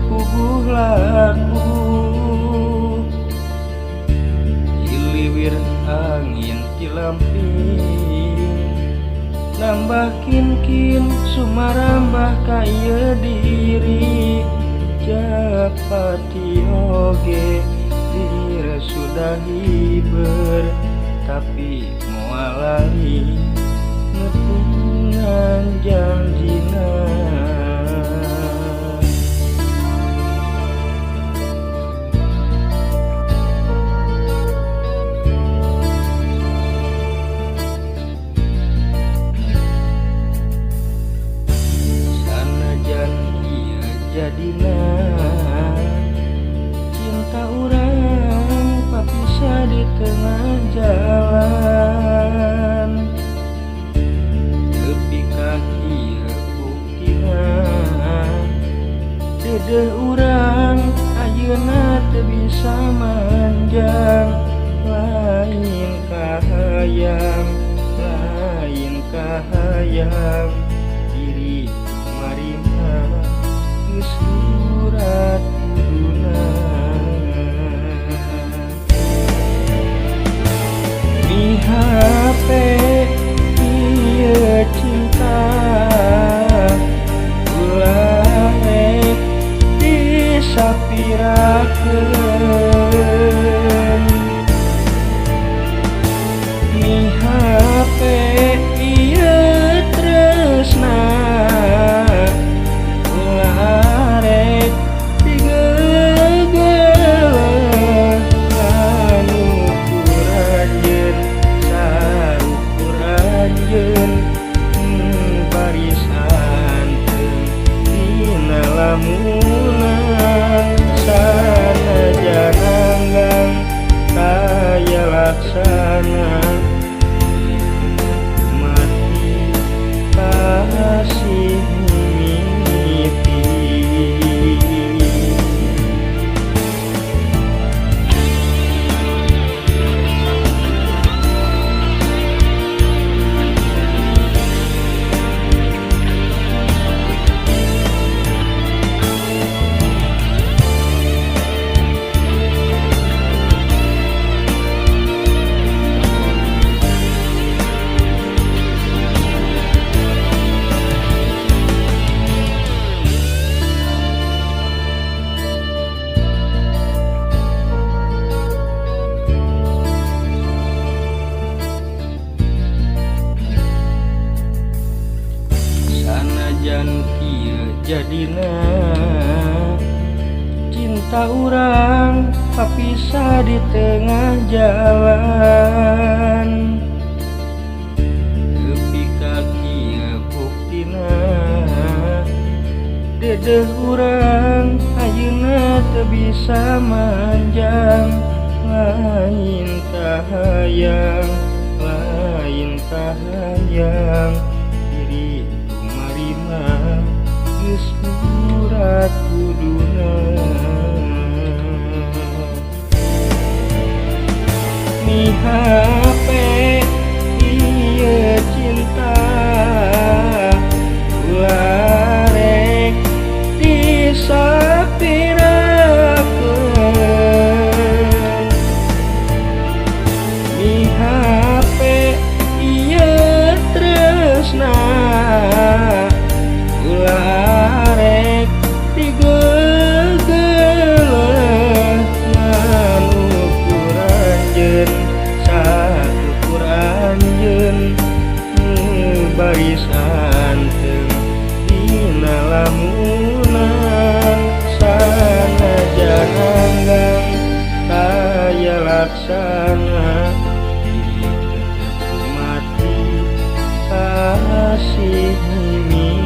puguh laku Iliwir angin cilamping nambah kin sumarambah kaya diri Japati oge diri sudah hiber tapi mualali nepungan janjina sanajan ieu jadina cinta urang papisah di tengah jalan tepi kaki buktina dedeh urang ayeuna teu bisa manjang lain kahayang diri marima geus surat kuduna di HP ieu cinta ulah rek disapirakeun di HP ieu tresna ulah rek digegeuh anu kuranjeun sarukur anjeun barisan dina lamunan sanajan anggang kaya laksana mati kasih mimpi sanajan kieu jadina cinta urang kapisah di tengah jalan tepi kaki buktina dedeh urang ayeuna teu bisa manjang lain kahayang diri kumarima geus surat kuduna di HP ieu cinta ulah rek disapirakeun di HP ieu tresna ulah rek digegeuh anu kuranjeun sakukur anjeun barisan dina lamunan sanajan anggang kaya laksana mati kasih mimpi